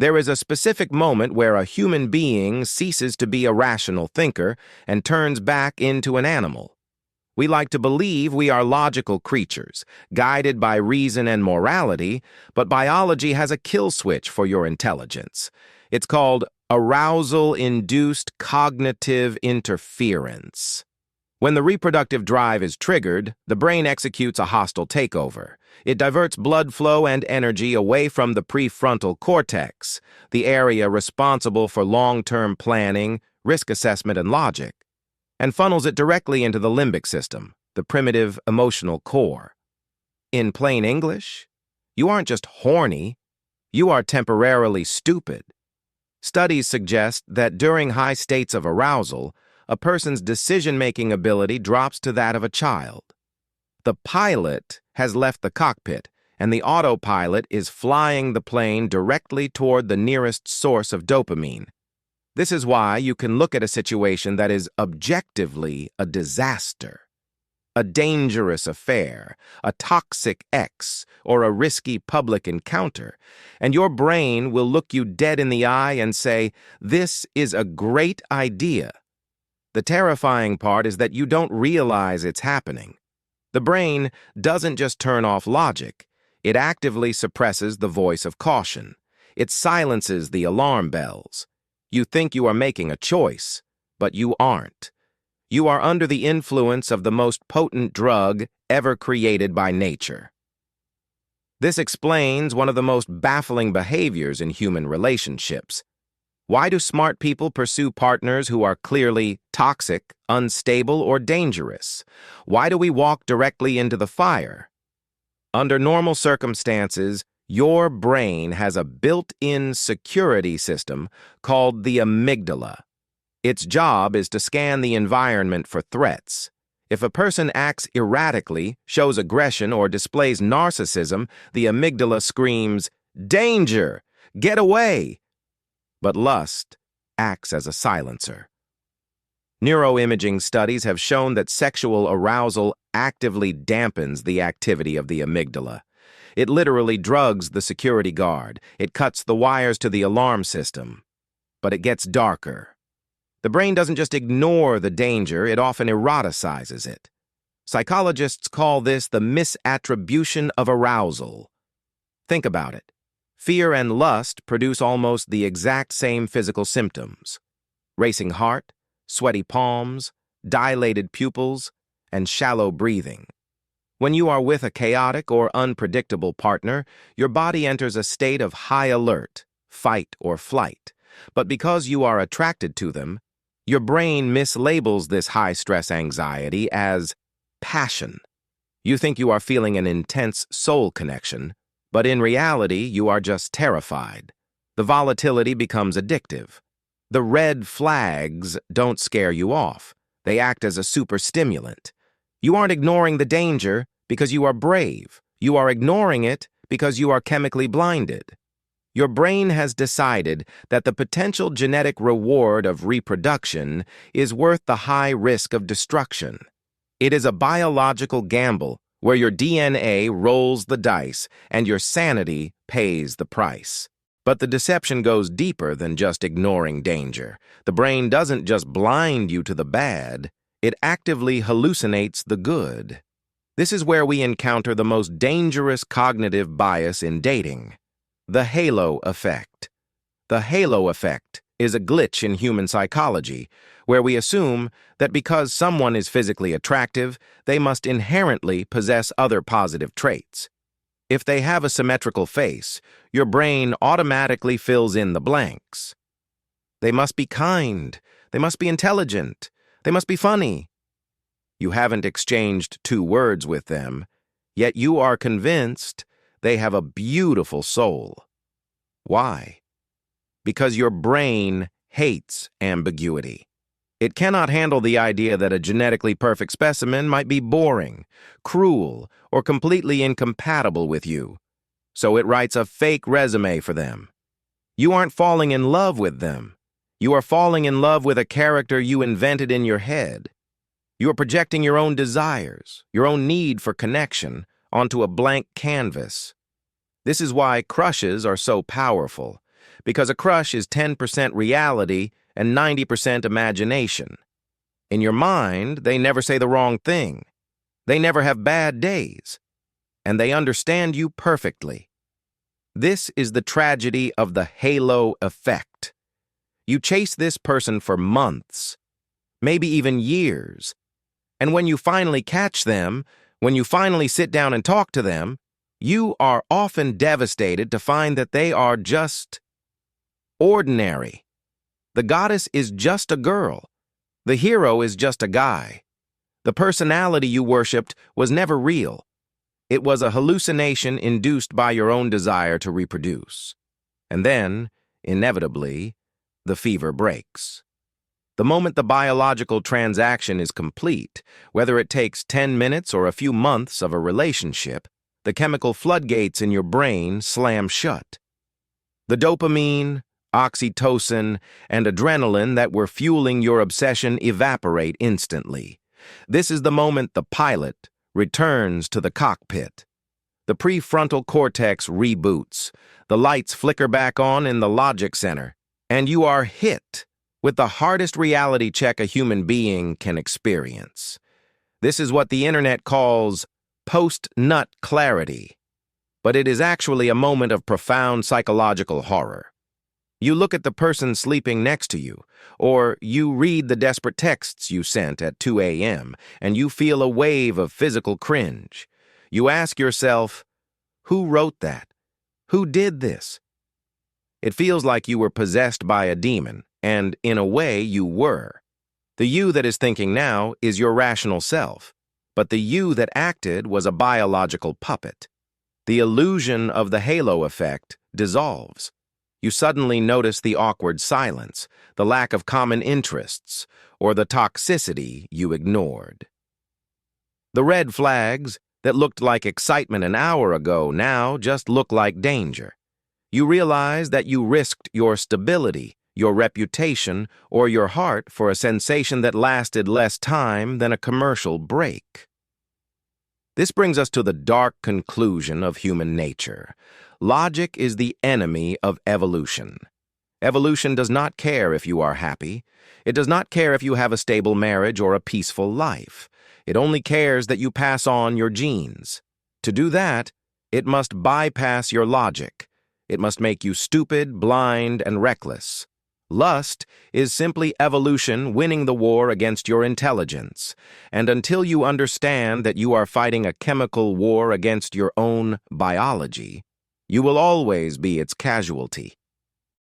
There is a specific moment where a human being ceases to be a rational thinker and turns back into an animal. We like to believe we are logical creatures, guided by reason and morality, but biology has a kill switch for your intelligence. It's called arousal-induced cognitive interference. When the reproductive drive is triggered, the brain executes a hostile takeover. It diverts blood flow and energy away from the prefrontal cortex, the area responsible for long-term planning, risk assessment, and logic, and funnels it directly into the limbic system, the primitive emotional core. In plain English, you aren't just horny, you are temporarily stupid. Studies suggest that during high states of arousal, a person's decision-making ability drops to that of a child. The pilot has left the cockpit, and the autopilot is flying the plane directly toward the nearest source of dopamine. This is why you can look at a situation that is objectively a disaster, a dangerous affair, a toxic ex, or a risky public encounter, and your brain will look you dead in the eye and say, "This is a great idea." The terrifying part is that you don't realize it's happening. The brain doesn't just turn off logic, it actively suppresses the voice of caution. It silences the alarm bells. You think you are making a choice, but you aren't. You are under the influence of the most potent drug ever created by nature. This explains one of the most baffling behaviors in human relationships. Why do smart people pursue partners who are clearly toxic, unstable, or dangerous? Why do we walk directly into the fire? Under normal circumstances, your brain has a built-in security system called the amygdala. Its job is to scan the environment for threats. If a person acts erratically, shows aggression, or displays narcissism, the amygdala screams, "Danger! Get away!" But lust acts as a silencer. Neuroimaging studies have shown that sexual arousal actively dampens the activity of the amygdala. It literally drugs the security guard. It cuts the wires to the alarm system. But it gets darker. The brain doesn't just ignore the danger, it often eroticizes it. Psychologists call this the misattribution of arousal. Think about it. Fear and lust produce almost the exact same physical symptoms: racing heart, sweaty palms, dilated pupils, and shallow breathing. When you are with a chaotic or unpredictable partner, your body enters a state of high alert, fight or flight. But because you are attracted to them, your brain mislabels this high-stress anxiety as passion. You think you are feeling an intense soul connection, but in reality, you are just terrified. The volatility becomes addictive. The red flags don't scare you off. They act as a superstimulant. You aren't ignoring the danger because you are brave. You are ignoring it because you are chemically blinded. Your brain has decided that the potential genetic reward of reproduction is worth the high risk of destruction. It is a biological gamble where your DNA rolls the dice and your sanity pays the price. But the deception goes deeper than just ignoring danger. The brain doesn't just blind you to the bad, it actively hallucinates the good. This is where we encounter the most dangerous cognitive bias in dating: the halo effect. The halo effect is a glitch in human psychology, where we assume that because someone is physically attractive, they must inherently possess other positive traits. If they have a symmetrical face, your brain automatically fills in the blanks. They must be kind. They must be intelligent. They must be funny. You haven't exchanged 2 words with them, yet you are convinced they have a beautiful soul. Why? Because your brain hates ambiguity. It cannot handle the idea that a genetically perfect specimen might be boring, cruel, or completely incompatible with you. So it writes a fake resume for them. You aren't falling in love with them. You are falling in love with a character you invented in your head. You are projecting your own desires, your own need for connection, onto a blank canvas. This is why crushes are so powerful. because a crush is 10% reality and 90% imagination. In your mind, they never say the wrong thing. They never have bad days. And they understand you perfectly. This is the tragedy of the halo effect. You chase this person for months, maybe even years. And when you finally catch them, when you finally sit down and talk to them, you are often devastated to find that they are just ordinary. The goddess is just a girl. The hero is just a guy. The personality you worshipped was never real. It was a hallucination induced by your own desire to reproduce. And then, inevitably, the fever breaks. The moment the biological transaction is complete, whether it takes 10 minutes or a few months of a relationship, the chemical floodgates in your brain slam shut. The dopamine, oxytocin, and adrenaline that were fueling your obsession evaporate instantly. This is the moment the pilot returns to the cockpit. The prefrontal cortex reboots. The lights flicker back on in the logic center, and you are hit with the hardest reality check a human being can experience. This is what the internet calls post-nut clarity, but it is actually a moment of profound psychological horror. You look at the person sleeping next to you, or you read the desperate texts you sent at 2 a.m., and you feel a wave of physical cringe. You ask yourself, who wrote that? Who did this? It feels like you were possessed by a demon, and in a way you were. The you that is thinking now is your rational self, but the you that acted was a biological puppet. The illusion of the halo effect dissolves. You suddenly notice the awkward silence, the lack of common interests, or the toxicity you ignored. The red flags that looked like excitement an hour ago now just look like danger. You realize that you risked your stability, your reputation, or your heart for a sensation that lasted less time than a commercial break. This brings us to the dark conclusion of human nature. Logic is the enemy of evolution. Evolution does not care if you are happy. It does not care if you have a stable marriage or a peaceful life. It only cares that you pass on your genes. To do that, it must bypass your logic. It must make you stupid, blind, and reckless. Lust is simply evolution winning the war against your intelligence. And until you understand that you are fighting a chemical war against your own biology, you will always be its casualty.